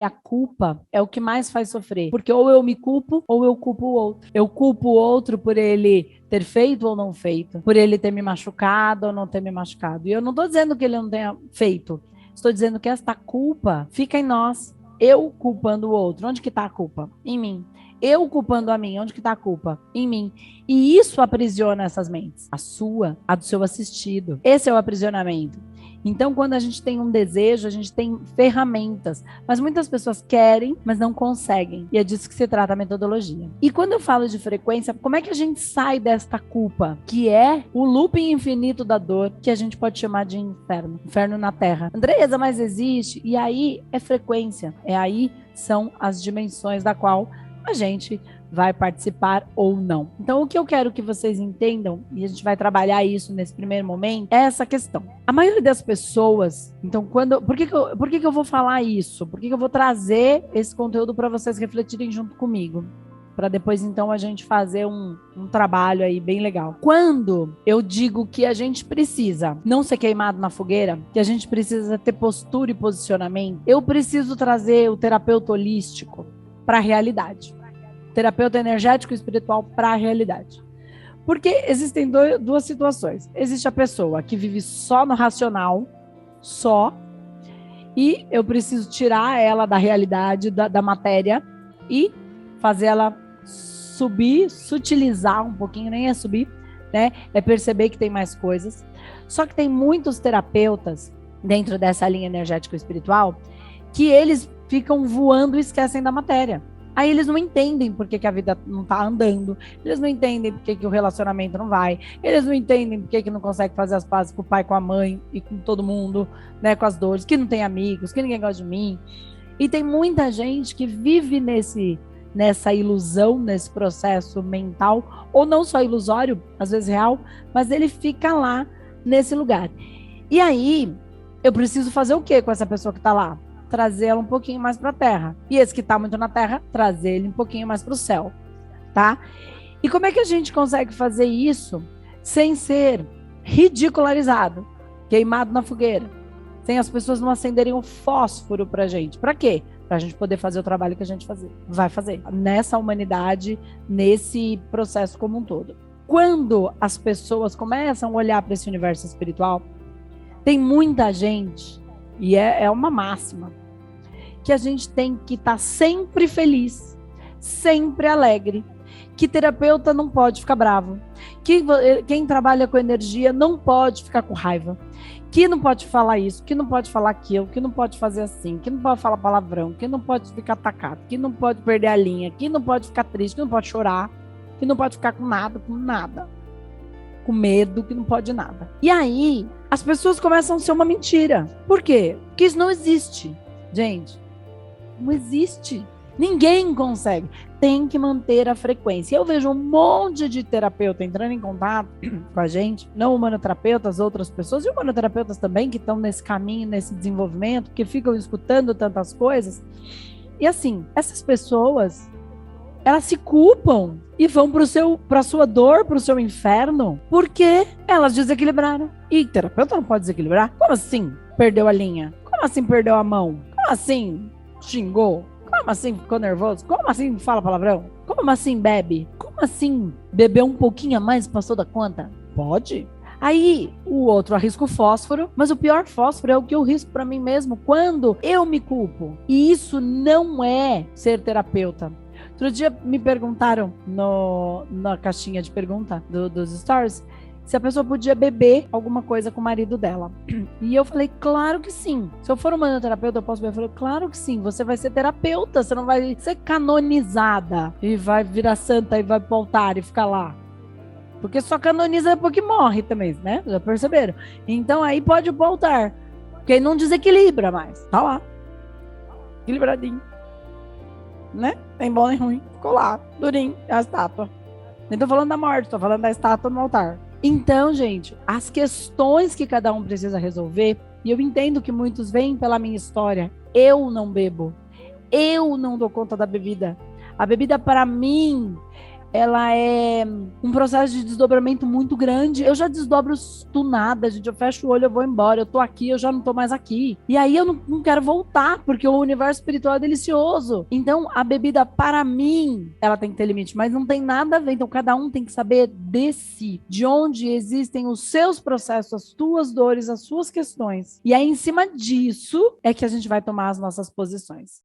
A culpa é o que mais faz sofrer, porque ou eu me culpo ou eu culpo o outro. Eu culpo o outro por ele ter feito ou não feito, por ele ter me machucado ou não ter me machucado. E eu não estou dizendo que ele não tenha feito, estou dizendo que esta culpa fica em nós. Eu culpando o outro. Onde que está a culpa? Em mim. Eu culpando a mim. Onde que está a culpa? Em mim. E isso aprisiona essas mentes. A sua, a do seu assistido. Esse é o aprisionamento. Então, quando a gente tem um desejo, a gente tem ferramentas. Mas muitas pessoas querem, mas não conseguem. E é disso que se trata a metodologia. E quando eu falo de frequência, como é que a gente sai desta culpa? Que é o looping infinito da dor, que a gente pode chamar de inferno. Inferno na Terra. Andresa, mas existe? E aí é frequência. É aí são as dimensões da qual a gente vai participar ou não. Então, o que eu quero que vocês entendam, e a gente vai trabalhar isso nesse primeiro momento, é essa questão. A maioria das pessoas, então, por que eu vou falar isso? Por que eu vou trazer esse conteúdo para vocês refletirem junto comigo? Para depois, então, a gente fazer um trabalho aí bem legal. Quando eu digo que a gente precisa não ser queimado na fogueira, que a gente precisa ter postura e posicionamento, eu preciso trazer o terapeuta holístico para a realidade. Terapeuta energético e espiritual para a realidade. Porque existem duas situações. Existe a pessoa que vive só no racional, só, e eu preciso tirar ela da realidade, da matéria, e fazer ela subir, sutilizar um pouquinho, nem é subir, né? É perceber que tem mais coisas. Só que tem muitos terapeutas dentro dessa linha energética e espiritual que eles ficam voando e esquecem da matéria. Aí eles não entendem por que a vida não tá andando, eles não entendem por que o relacionamento não vai, eles não entendem por que não consegue fazer as pazes com o pai, com a mãe e com todo mundo, né, com as dores, que não tem amigos, que ninguém gosta de mim. E tem muita gente que vive nessa ilusão, nesse processo mental, ou não só ilusório, às vezes real, mas ele fica lá nesse lugar. E aí, eu preciso fazer o quê com essa pessoa que tá lá? Trazer ela um pouquinho mais para a terra. E esse que está muito na terra, trazer ele um pouquinho mais para o céu, tá? E como é que a gente consegue fazer isso sem ser ridicularizado, queimado na fogueira, sem as pessoas não acenderem o fósforo para a gente? Para quê? Para a gente poder fazer o trabalho que a gente vai fazer nessa humanidade, nesse processo como um todo. Quando as pessoas começam a olhar para esse universo espiritual, tem muita gente, e é uma máxima, que a gente tem que estar sempre feliz, sempre alegre, que terapeuta não pode ficar bravo, que quem trabalha com energia não pode ficar com raiva, que não pode falar isso, que não pode falar aquilo, que não pode fazer assim, que não pode falar palavrão, que não pode ficar atacado, que não pode perder a linha, que não pode ficar triste, que não pode chorar, que não pode ficar com nada, com medo, que não pode nada. E aí, as pessoas começam a ser uma mentira. Por quê? Porque isso não existe, gente. Não existe. Ninguém consegue. Tem que manter a frequência. Eu vejo um monte de terapeuta entrando em contato com a gente, não humanoterapeutas, outras pessoas, e humanoterapeutas também, que estão nesse caminho, nesse desenvolvimento, que ficam escutando tantas coisas. E assim, essas pessoas, elas se culpam e vão para a sua dor, para o seu inferno, porque elas desequilibraram. E terapeuta não pode desequilibrar? Como assim perdeu a linha? Como assim perdeu a mão? Como assim xingou? Como assim ficou nervoso? Como assim fala palavrão? Como assim bebe? Como assim bebeu um pouquinho a mais e passou da conta? Pode. Aí o outro arrisca o fósforo, mas o pior fósforo é o que eu risco para mim mesmo quando eu me culpo. E isso não é ser terapeuta. Outro dia me perguntaram na caixinha de pergunta dos stories se a pessoa podia beber alguma coisa com o marido dela. E eu falei, claro que sim. Se eu for uma terapeuta, eu posso beber? Eu falei, claro que sim. Você vai ser terapeuta, você não vai ser canonizada e vai virar santa e vai pro altar e ficar lá. Porque só canoniza depois que morre também, né? Já perceberam? Então aí pode ir pro altar. Porque aí não desequilibra mais. Tá lá. Equilibradinho. Né? Nem bom nem ruim. Ficou lá, durinho, a estátua. Nem tô falando da morte, tô falando da estátua no altar. Então, gente, as questões que cada um precisa resolver, e eu entendo que muitos vêm pela minha história, eu não bebo, eu não dou conta da bebida. A bebida, para mim, ela é um processo de desdobramento muito grande. Eu já desdobro do nada, gente. Eu fecho o olho, eu vou embora. Eu tô aqui, eu já não tô mais aqui. E aí eu não quero voltar, porque o universo espiritual é delicioso. Então, a bebida, para mim, ela tem que ter limite, mas não tem nada a ver. Então, cada um tem que saber de si, de onde existem os seus processos, as tuas dores, as suas questões. E aí, em cima disso, é que a gente vai tomar as nossas posições.